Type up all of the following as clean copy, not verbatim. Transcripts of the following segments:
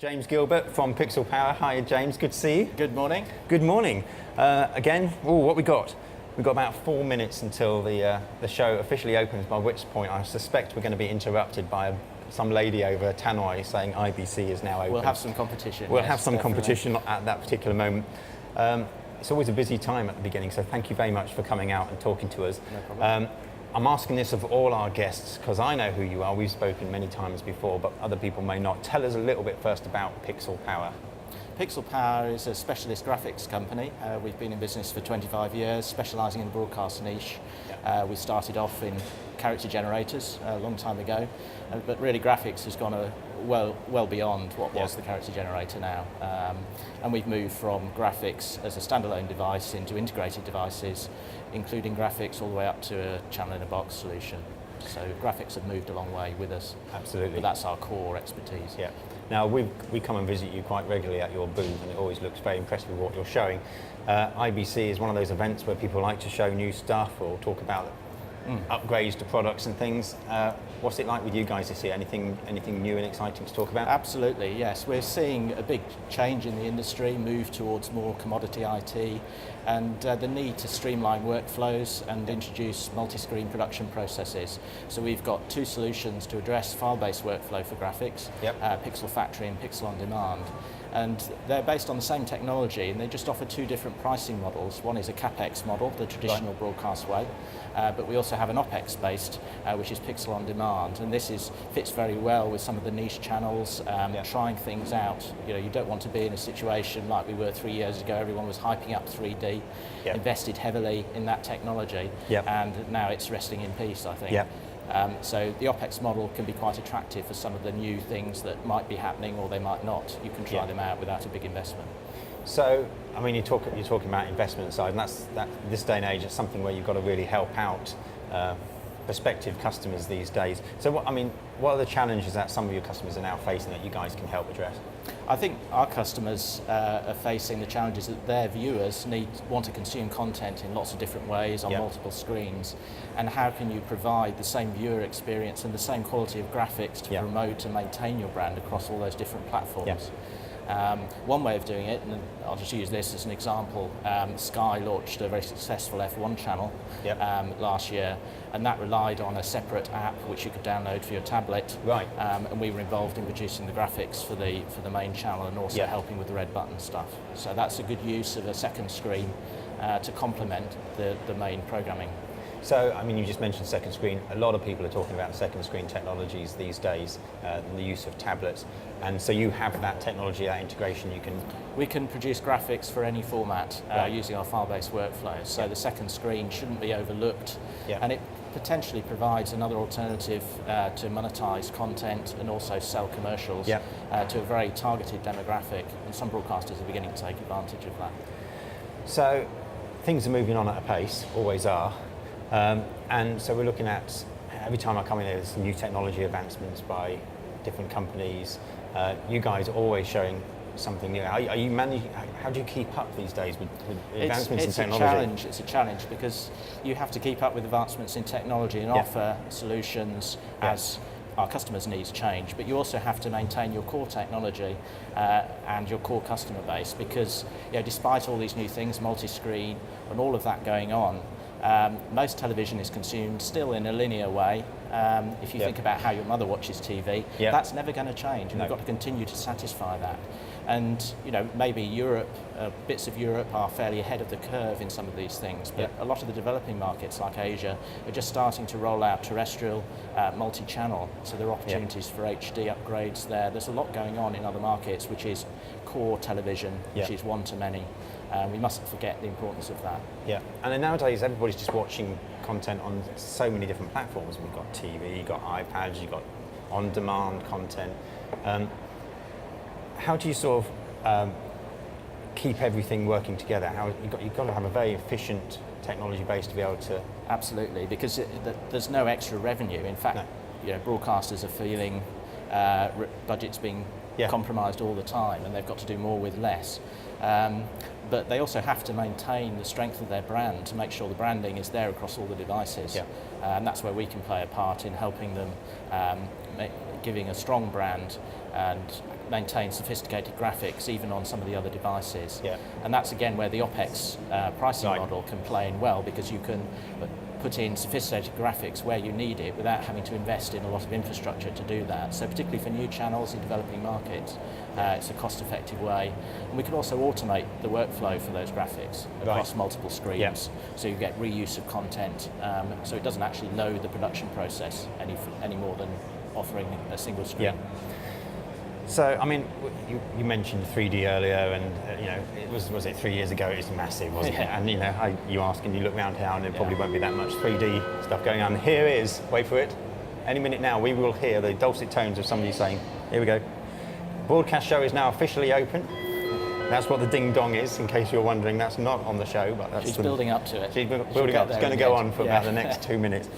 James Gilbert from Pixel Power. Hi, James. Good to see you. Good morning. Good morning. Again, what we got? We've got about 4 minutes until the show officially opens, by which point I suspect we're going to be interrupted by some lady over Tannoy saying IBC is now open. We'll have some competition. We'll yes, have some definitely. competition at that particular moment. It's always a busy time at the beginning, so thank you very much for coming out and talking to us. No problem. I'm asking this of all our guests because I know who you are. We've spoken many times before, but other people may not. Tell us a little bit first about Pixel Power. Pixel Power is a specialist graphics company. We've been in business for 25 years, specialising in the broadcast niche. Yeah. We started off in character generators a long time ago, but really graphics has gone well beyond what was the character generator now. And we've moved from graphics as a standalone device into integrated devices, including graphics all the way up to a channel-in-a-box solution. So graphics have moved a long way with us. Absolutely. But that's our core expertise. Yeah. Now, we come and visit you quite regularly at your booth, and it always looks very impressive with what you're showing. IBC is one of those events where people like to show new stuff or talk about upgrades to products and things. What's it like with you guys this year? Anything new and exciting to talk about? Absolutely, yes. We're seeing a big change in the industry, move towards more commodity IT, and the need to streamline workflows and introduce multi-screen production processes. So we've got two solutions to address file-based workflow for graphics, Pixel Factory and Pixel OnDemand. And they're based on the same technology, and they just offer two different pricing models. One is a CapEx model, the traditional broadcast way, but we also have an OpEx-based, which is Pixel OnDemand, and this fits very well with some of the niche channels, trying things out. You know, you don't want to be in a situation like we were 3 years ago. Everyone was hyping up 3D, invested heavily in that technology, and now it's resting in peace, I think. So the OpEx model can be quite attractive for some of the new things that might be happening or they might not. You can try them out without a big investment. So, I mean, you're talking about investment side, and that's this day and age, it's something where you've got to really help out prospective customers these days. So, what are the challenges that some of your customers are now facing that you guys can help address? I think our customers are facing the challenges that their viewers want to consume content in lots of different ways on multiple screens, and how can you provide the same viewer experience and the same quality of graphics to promote and maintain your brand across all those different platforms. One way of doing it, and I'll just use this as an example, Sky launched a very successful F1 channel last year, and that relied on a separate app which you could download for your tablet. And we were involved in producing the graphics for the main channel and also helping with the red button stuff. So that's a good use of a second screen to complement the main programming. So, I mean, you just mentioned second screen. A lot of people are talking about second screen technologies these days, and the use of tablets. And so you have that technology, that integration. We can produce graphics for any format using our file-based workflows. So the second screen shouldn't be overlooked, and it potentially provides another alternative to monetize content and also sell commercials to a very targeted demographic. And some broadcasters are beginning to take advantage of that. So things are moving on at a pace, always are. And so we're looking at, every time I come in, there's new technology advancements by different companies. You guys are always showing something new. How do you keep up these days with advancements in technology? It's a challenge because you have to keep up with advancements in technology and offer solutions as our customers' needs change, but you also have to maintain your core technology and your core customer base, because despite all these new things, multi-screen and all of that going on, most television is consumed still in a linear way. If you think about how your mother watches TV, that's never going to change, and we've got to continue to satisfy that. And maybe Europe, bits of Europe are fairly ahead of the curve in some of these things, but a lot of the developing markets like Asia are just starting to roll out terrestrial multi-channel, so there are opportunities for HD upgrades there. There's a lot going on in other markets, which is core television, which is one-to-many. We mustn't forget the importance of that. And then nowadays everybody's just watching content on so many different platforms. We've got TV, you've got iPads, you've got on-demand content. How do you sort of keep everything working together? You've got to have a very efficient technology base to be able to... Absolutely, because there's no extra revenue. In fact, broadcasters are feeling budgets being compromised all the time, and they've got to do more with less. But they also have to maintain the strength of their brand to make sure the branding is there across all the devices. And that's where we can play a part in helping them, giving a strong brand and maintain sophisticated graphics even on some of the other devices. Yeah. And that's again where the OpEx pricing Right. model can play in well, because you can put in sophisticated graphics where you need it without having to invest in a lot of infrastructure to do that. So particularly for new channels in developing markets, it's a cost-effective way. And we can also automate the workflow for those graphics across multiple screens. So you get reuse of content, so it doesn't actually load the production process any more than offering a single screen. Yeah. So, I mean, you mentioned 3D earlier, and it was it 3 years ago? It was massive, wasn't it? And you ask and you look around town, there probably won't be that much 3D stuff going on. Here it is. Wait for it. Any minute now, we will hear the dulcet tones of somebody saying, "Here we go. Broadcast show is now officially open." That's what the ding dong is, in case you're wondering. That's not on the show, but that's She's building up to it. She's building up. It's going to go on for about the next 2 minutes.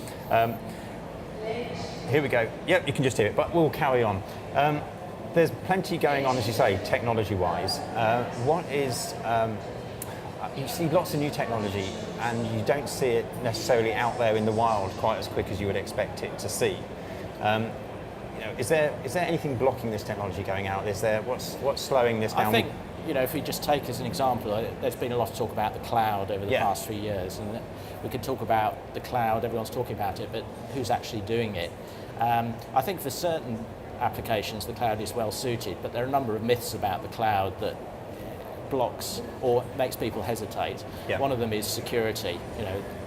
Here we go. Yep, you can just hear it, but we'll carry on. There's plenty going on, as you say, technology-wise. You see lots of new technology, and you don't see it necessarily out there in the wild quite as quick as you would expect it to see. Is there anything blocking this technology going out? What's slowing this down? I think, if we just take as an example, there's been a lot of talk about the cloud over the past few years, and we could talk about the cloud, everyone's talking about it, but who's actually doing it? I think for certain applications the cloud is well suited, but there are a number of myths about the cloud that blocks or makes people hesitate. One of them is security.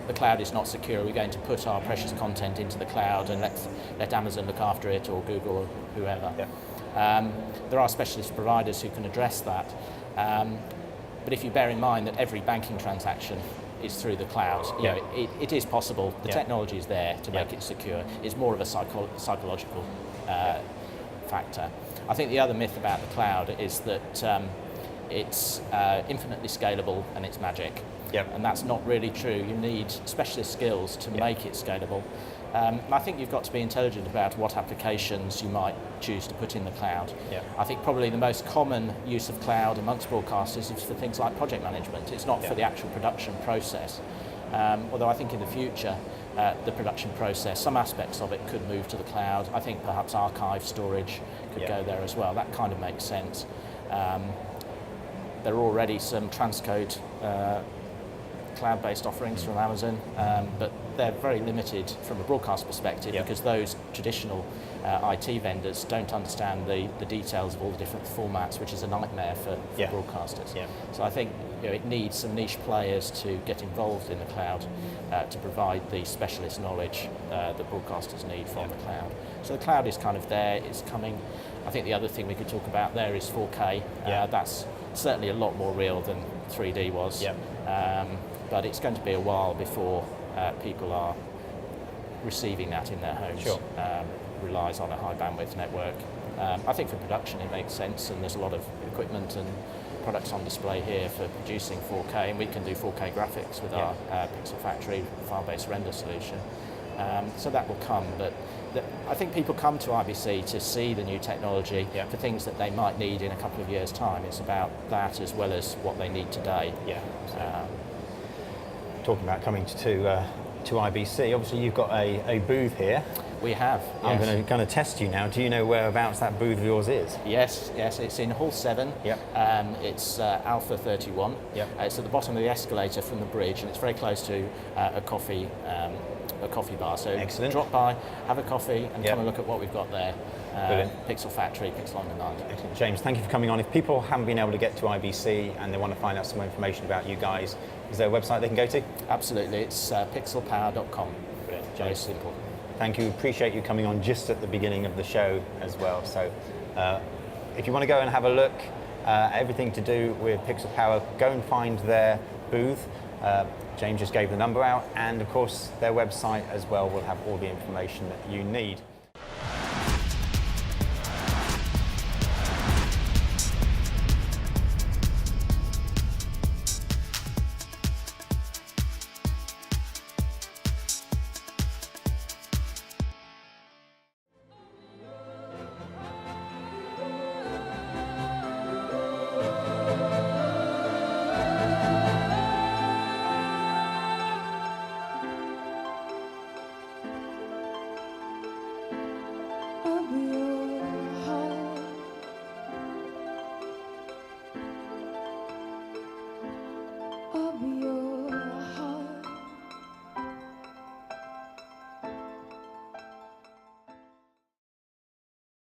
The cloud is not secure. We're going to put our precious content into the cloud and let Amazon look after it, or Google, or whoever. There are specialist providers who can address that. But if you bear in mind that every banking transaction is through the cloud, it is possible. The technology is there to make it secure. It's more of a psychological factor. I think the other myth about the cloud is that it's infinitely scalable and it's magic. And that's not really true. You need specialist skills to make it scalable. I think you've got to be intelligent about what applications you might choose to put in the cloud. I think probably the most common use of cloud amongst broadcasters is for things like project management. It's not for the actual production process. Although I think in the future, the production process, some aspects of it could move to the cloud. I think perhaps archive storage could go there as well. That kind of makes sense. There are already some transcode cloud-based offerings from Amazon, but they're very limited from a broadcast perspective because those traditional IT vendors don't understand the details of all the different formats, which is a nightmare for broadcasters. So I think it needs some niche players to get involved in the cloud to provide the specialist knowledge that broadcasters need from the cloud. So the cloud is kind of there, it's coming. I think the other thing we could talk about there is 4K. That's certainly a lot more real than 3D was. But it's going to be a while before people are receiving that in their homes. Relies on a high bandwidth network. I think for production it makes sense, and there's a lot of equipment and products on display here for producing 4K, and we can do 4K graphics with our Pixel Factory file-based render solution. So that will come, but I think people come to IBC to see the new technology for things that they might need in a couple of years' time. It's about that as well as what they need today. Talking about coming to IBC, obviously you've got a booth here. We have. I'm going to test you now. Do you know whereabouts that booth of yours is? Yes, it's in Hall 7. It's Alpha 31. It's at the bottom of the escalator from the bridge, and it's very close to a coffee bar. So excellent. Drop by, have a coffee, and come and look at what we've got there. Pixel Factory, Pixel OnDemand. Excellent. James, thank you for coming on. If people haven't been able to get to IBC and they want to find out some more information about you guys, is there a website they can go to? Absolutely, it's pixelpower.com. Very simple. Thank you. Appreciate you coming on just at the beginning of the show as well. So if you want to go and have a look at everything to do with Pixel Power, go and find their booth. James just gave the number out, and of course their website as well will have all the information that you need.